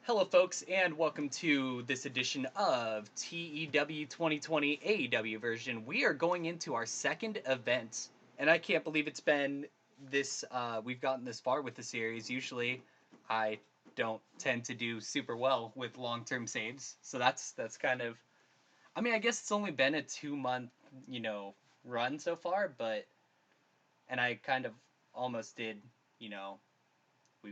Hello, folks, and welcome to this edition of TEW 2020 AEW version. We are going into our second event, and I can't believe it's been this. We've gotten this far with the series. Usually, I don't tend to do super well with long-term saves, so that's kind of. I mean, I guess it's only been a 2 month, run so far, but and I kind of almost did, you know,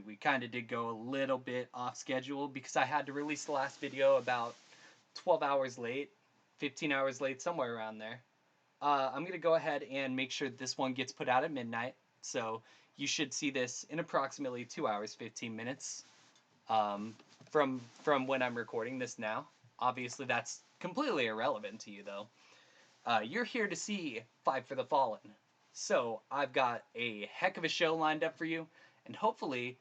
we kind of did go a little bit off schedule because I had to release the last video about 12 hours late, 15 hours late, somewhere around there. I'm going to go ahead and make sure this one gets put out at midnight. So you should see this in approximately 2 hours, 15 minutes um, from when I'm recording this now. Obviously, that's completely irrelevant to you, though. You're here to see Five for the Fallen. So I've got a heck of a show lined up for you, and hopefully,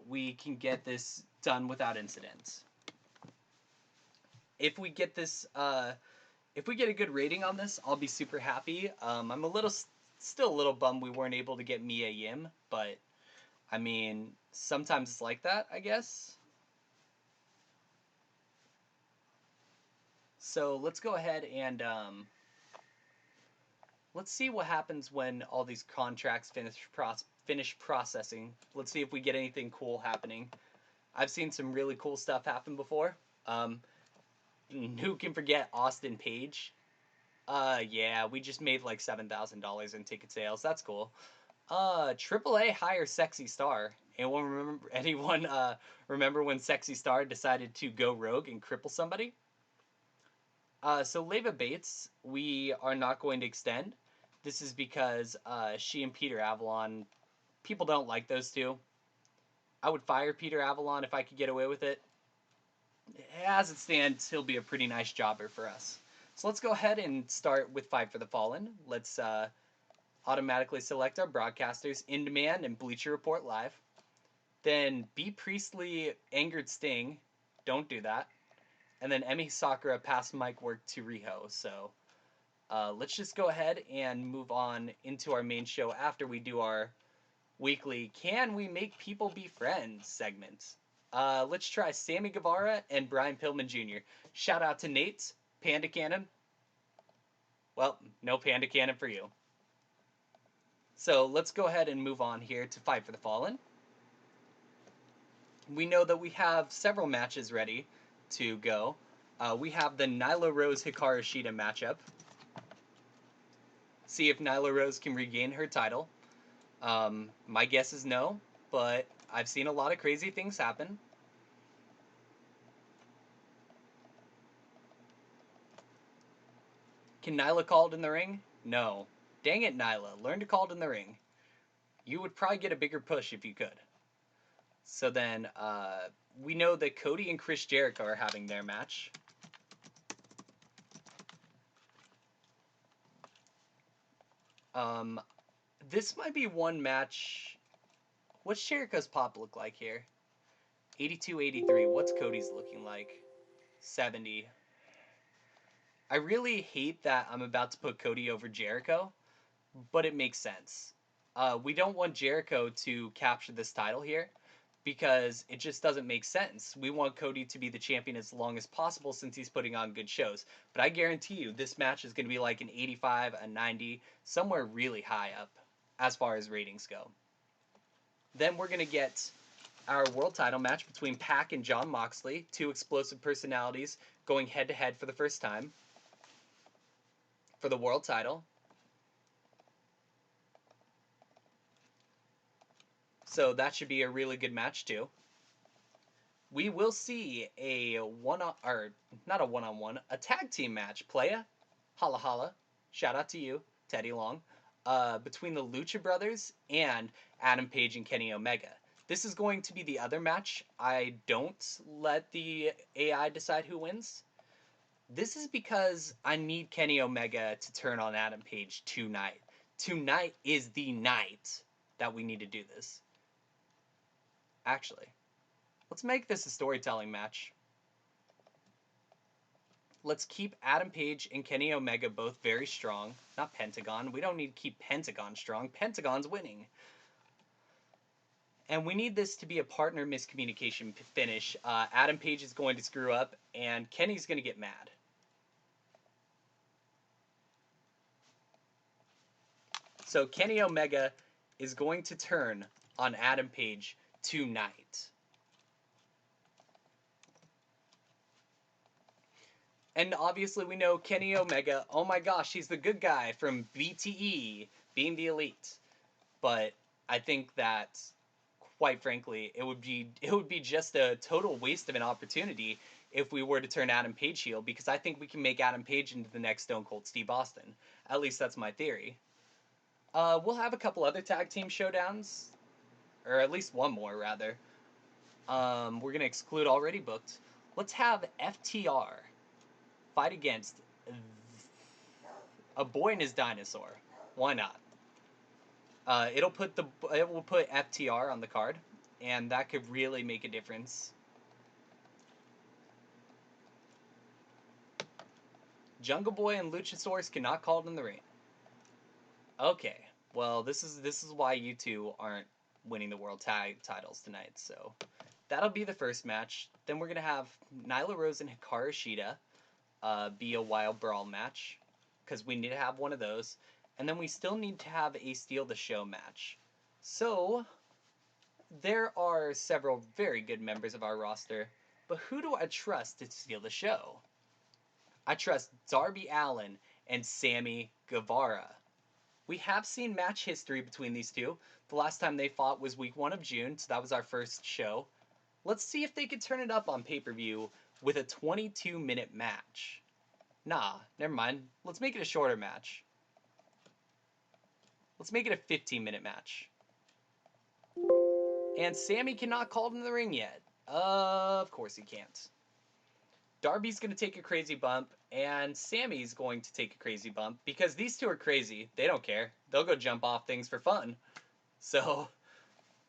we can get this done without incidents. If we get this, if we get a good rating on this, I'll be super happy. I'm still a little bummed we weren't able to get Mia Yim, but I mean, sometimes it's like that, I guess. So let's go ahead and let's see what happens when all these contracts finish processing. Let's see if we get anything cool happening. I've seen some really cool stuff happen before. Who can forget Austin Page? Yeah, we just made like $7,000 in ticket sales. That's cool. AAA hire Sexy Star. Anyone remember when Sexy Star decided to go rogue and cripple somebody? So Leva Bates, we are not going to extend. This is because she and Peter Avalon, people don't like those two. I would fire Peter Avalon if I could get away with it. As it stands, he'll be a pretty nice jobber for us. So let's go ahead and start with Five for the Fallen. Let's automatically select our broadcasters, In Demand and Bleacher Report Live. Then B. Priestley, Angered Sting. Don't do that. And then Emi Sakura passed mic work to Riho. So let's just go ahead and move on into our main show after we do our weekly Can We Make People Be Friends segment. Let's try Sammy Guevara and Brian Pillman Jr. Shout out to Nate's Panda Cannon. Well, no Panda Cannon for you. So let's go ahead and move on here to Fight for the Fallen. We know that we have several matches ready to go. We have the Nyla Rose Hikaru Shida matchup. See if Nyla Rose can regain her title. My guess is no, but I've seen a lot of crazy things happen. Can Nyla call it in the ring? No. Dang it, Nyla. Learn to call it in the ring. You would probably get a bigger push if you could. So then, we know that Cody and Chris Jericho are having their match. This might be one match. What's Jericho's pop look like here? 82, 83. What's Cody's looking like? 70. I really hate that I'm about to put Cody over Jericho, but it makes sense. We don't want Jericho to capture this title here because it just doesn't make sense. We want Cody to be the champion as long as possible since he's putting on good shows. But I guarantee you this match is going to be like an 85, a 90, somewhere really high up as far as ratings go. Then we're going to get our world title match between Pac and Jon Moxley, two explosive personalities going head to head for the first time for the world title. So that should be a really good match too. We will see a a tag team match. Playa, holla holla, shout out to you, Teddy Long, between the Lucha Brothers and Adam Page and Kenny Omega. This is going to be the other match. I don't let the AI decide who wins. This is because I need Kenny Omega to turn on Adam Page tonight. Tonight is the night that we need to do this. Actually, let's make this a storytelling match. Let's keep Adam Page and Kenny Omega both very strong. Not Pentagon. We don't need to keep Pentagon strong. Pentagon's winning. And we need this to be a partner miscommunication finish. Adam Page is going to screw up, and Kenny's going to get mad. So Kenny Omega is going to turn on Adam Page tonight. And obviously we know Kenny Omega, oh my gosh, he's the good guy from BTE, being the elite. But I think that, quite frankly, it would be just a total waste of an opportunity if we were to turn Adam Page heel, because I think we can make Adam Page into the next Stone Cold Steve Austin. At least that's my theory. We'll have a couple other tag team showdowns, or at least one more rather. We're gonna exclude already booked. Let's have FTR fight against a boy and his dinosaur. Why not? It will put FTR on the card, and that could really make a difference. Jungle Boy and Luchasaurus cannot call it in the ring. Okay, well this is why you two aren't winning the world tag titles tonight. So that'll be the first match. Then we're gonna have Nyla Rose and Hikaru Shida be a wild brawl match, because we need to have one of those. And then we still need to have a Steal the Show match. So there are several very good members of our roster, but who do I trust to steal the show? I trust Darby Allin and Sammy Guevara. We have seen match history between these two. The last time they fought was week 1 of June, so that was our first show. Let's see if they could turn it up on pay-per-view with a 22-minute match. Nah, never mind. Let's make it a shorter match. Let's make it a 15-minute match. And Sammy cannot call it in the ring yet. Of course he can't. Darby's going to take a crazy bump, and Sammy's going to take a crazy bump, because these two are crazy. They don't care. They'll go jump off things for fun. So,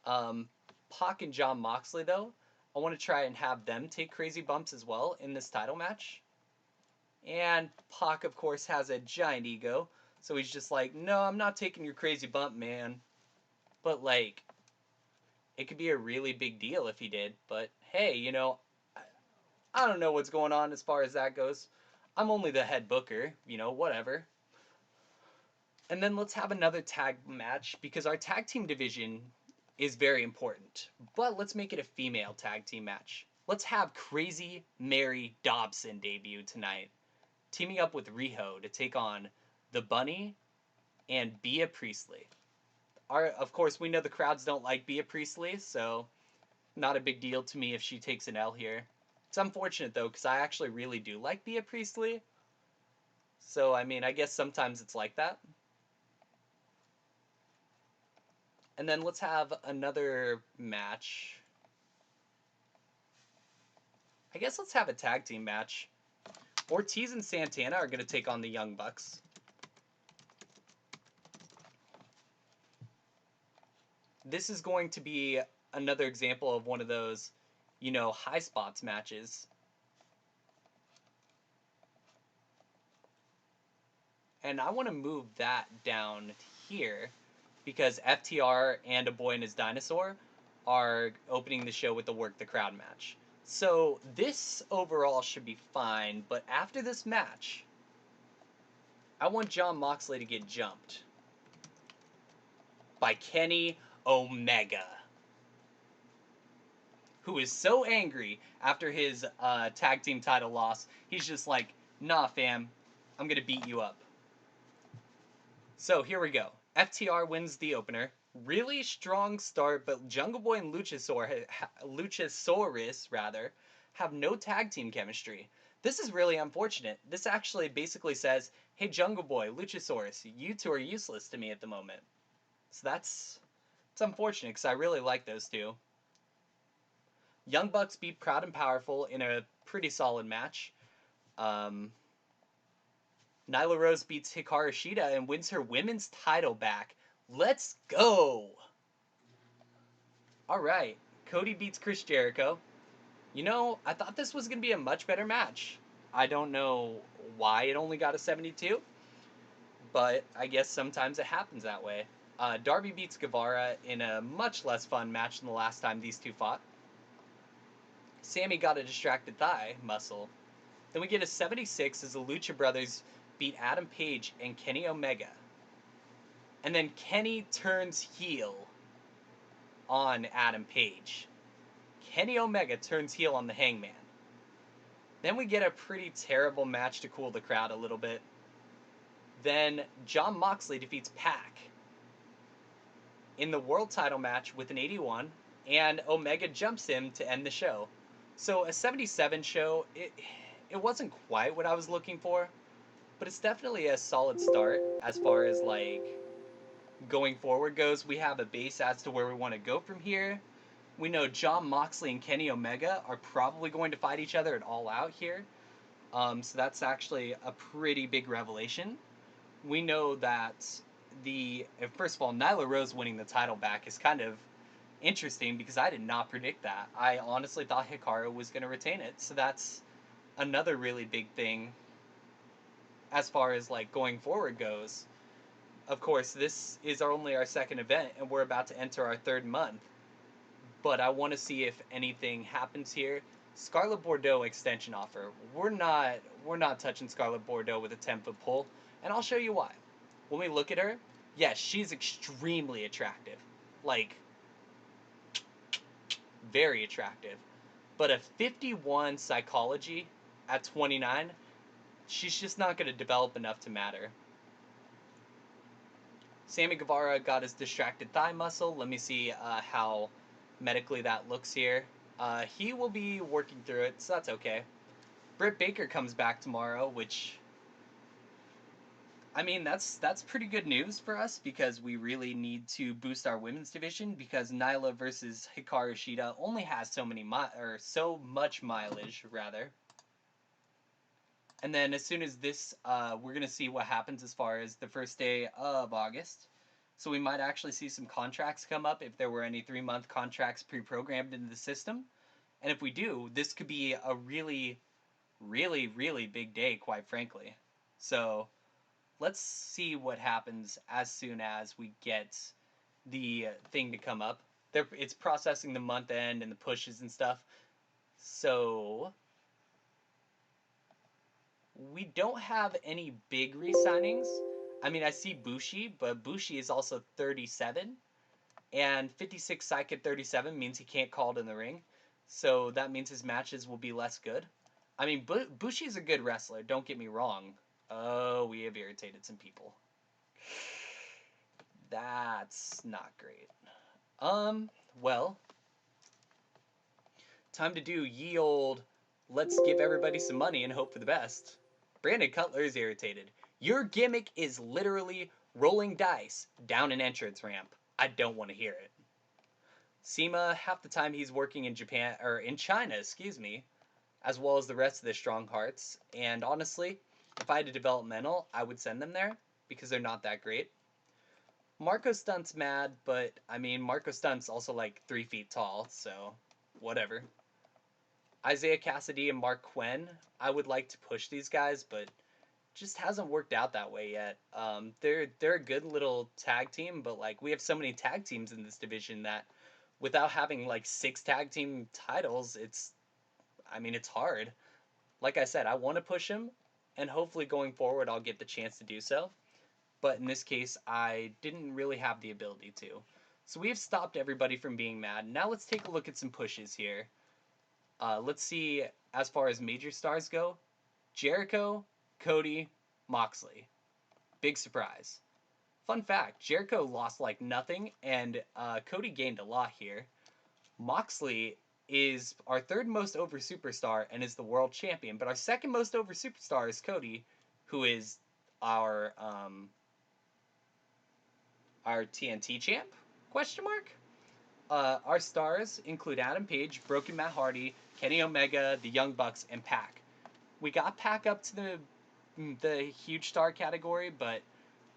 Pac and Jon Moxley, though, I want to try and have them take crazy bumps as well in this title match. And Pac, of course, has a giant ego, so he's just like, no, I'm not taking your crazy bump, man. But, like, it could be a really big deal if he did. But, hey, you know, I don't know what's going on as far as that goes. I'm only the head booker, you know, whatever. And then let's have another tag match, because our tag team division is very important. But let's make it a female tag team match. Let's have Crazy Mary Dobson debut tonight, teaming up with Riho to take on the Bunny and Bea Priestley. Of course, we know the crowds don't like Bea Priestley, so not a big deal to me if she takes an L here. It's unfortunate, though, because I actually really do like Bea Priestley. So, I mean, I guess sometimes it's like that. And then let's have another match. I guess let's have a tag team match. Ortiz and Santana are going to take on the Young Bucks. This is going to be another example of one of those, you know, high spots matches. And I want to move that down here, because FTR and a boy and his dinosaur are opening the show with the Work the Crowd match. So this overall should be fine, but after this match, I want Jon Moxley to get jumped by Kenny Omega, who is so angry after his tag team title loss. He's just like, nah, fam, I'm going to beat you up. So here we go. FTR wins the opener. Really strong start, but Jungle Boy and Luchasaurus have no tag team chemistry. This is really unfortunate. This actually basically says, hey, Jungle Boy, Luchasaurus, you two are useless to me at the moment. So it's unfortunate, because I really like those two. Young Bucks beat Proud and Powerful in a pretty solid match. Nyla Rose beats Hikaru Shida and wins her women's title back. Let's go! Alright, Cody beats Chris Jericho. You know, I thought this was going to be a much better match. I don't know why it only got a 72, but I guess sometimes it happens that way. Darby beats Guevara in a much less fun match than the last time these two fought. Sammy got a distracted thigh muscle. Then we get a 76 as the Lucha Brothers beat Adam Page and Kenny Omega. And then Kenny turns heel on Adam Page. Kenny Omega turns heel on the Hangman. Then we get a pretty terrible match to cool the crowd a little bit. Then Jon Moxley defeats Pac in the world title match with an 81, and Omega jumps him to end the show. So a 77 show, it wasn't quite what I was looking for, but it's definitely a solid start as far as like going forward goes. We have a base as to where we want to go from here. We know Jon Moxley and Kenny Omega are probably going to fight each other at All Out here. So that's actually a pretty big revelation. We know that first of all, Nyla Rose winning the title back is kind of interesting because I did not predict that. I honestly thought Hikaru was going to retain it. So that's another really big thing as far as like going forward goes. Of course, this is only our second event and we're about to enter our third month. But I want to see if anything happens here. Scarlett Bordeaux extension offer. We're not touching Scarlett Bordeaux with a 10-foot pole, and I'll show you why. When we look at her, yes, she's extremely attractive. Like, very attractive. But a 51 psychology at 29, she's just not going to develop enough to matter. Sammy Guevara got his distracted thigh muscle. Let me see how medically that looks here. He will be working through it, so that's okay. Britt Baker comes back tomorrow, which, I mean, that's pretty good news for us because we really need to boost our women's division because Nyla versus Hikaru Shida only has so much mileage rather. And then as soon as this, we're gonna see what happens as far as the first day of August. So we might actually see some contracts come up if there were any 3-month contracts pre-programmed into the system. And if we do, this could be a really, really, really big day, quite frankly. So let's see what happens as soon as we get the thing to come up. It's processing the month end and the pushes and stuff. So we don't have any big re-signings. I mean, I see Bushi, but Bushi is also 37. And 56 psych at 37 means he can't call it in the ring. So that means his matches will be less good. I mean, Bushi's a good wrestler, don't get me wrong. Oh, we have irritated some people. That's not great. Well, time to do ye old let's give everybody some money and hope for the best. Brandon Cutler is irritated. Your gimmick is literally rolling dice down an entrance ramp. I don't want to hear it. Sema, half the time he's working in Japan, or in China, excuse me, as well as the rest of the Strong Hearts. And honestly, if I had a developmental, I would send them there because they're not that great. Marco Stunt's mad, but I mean, Marco Stunt's also like 3 feet tall, so whatever. Isaiah Cassidy and Mark Quinn, I would like to push these guys, but just hasn't worked out that way yet. They're a good little tag team, but like we have so many tag teams in this division that without having like 6 tag team titles, it's hard. Like I said, I want to push them, and hopefully going forward I'll get the chance to do so. But in this case, I didn't really have the ability to. So we have stopped everybody from being mad. Now let's take a look at some pushes here. Let's see, as far as major stars go, Jericho, Cody, Moxley. Big surprise. Fun fact, Jericho lost like nothing, and Cody gained a lot here. Moxley is our 3rd most over superstar and is the world champion, but our 2nd most over superstar is Cody, who is our TNT champ? Question mark? Our stars include Adam Page, Broken Matt Hardy, Kenny Omega, the Young Bucks, and Pac. We got Pac up to the huge star category, but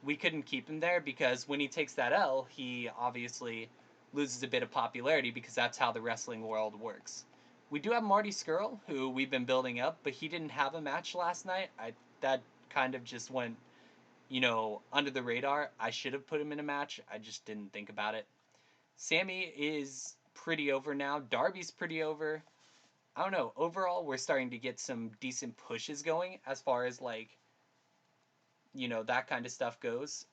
we couldn't keep him there because when he takes that L, he obviously loses a bit of popularity because that's how the wrestling world works. We do have Marty Scurll, who we've been building up, but he didn't have a match last night. That kind of just went under the radar. I should have put him in a match. I just didn't think about it. Sammy is pretty over now. Darby's pretty over. I don't know. Overall, we're starting to get some decent pushes going as far as that kind of stuff goes.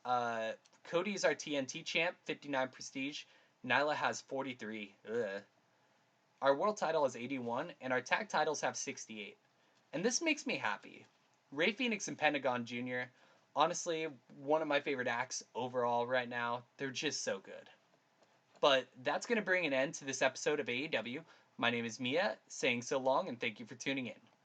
Cody is our TNT champ, 59 prestige. Nyla has 43. Ugh. Our world title is 81, and our tag titles have 68. And this makes me happy. Ray Fenix and Pentagon Jr., honestly, one of my favorite acts overall right now. They're just so good. But that's going to bring an end to this episode of AEW. My name is Mia, saying so long, and thank you for tuning in.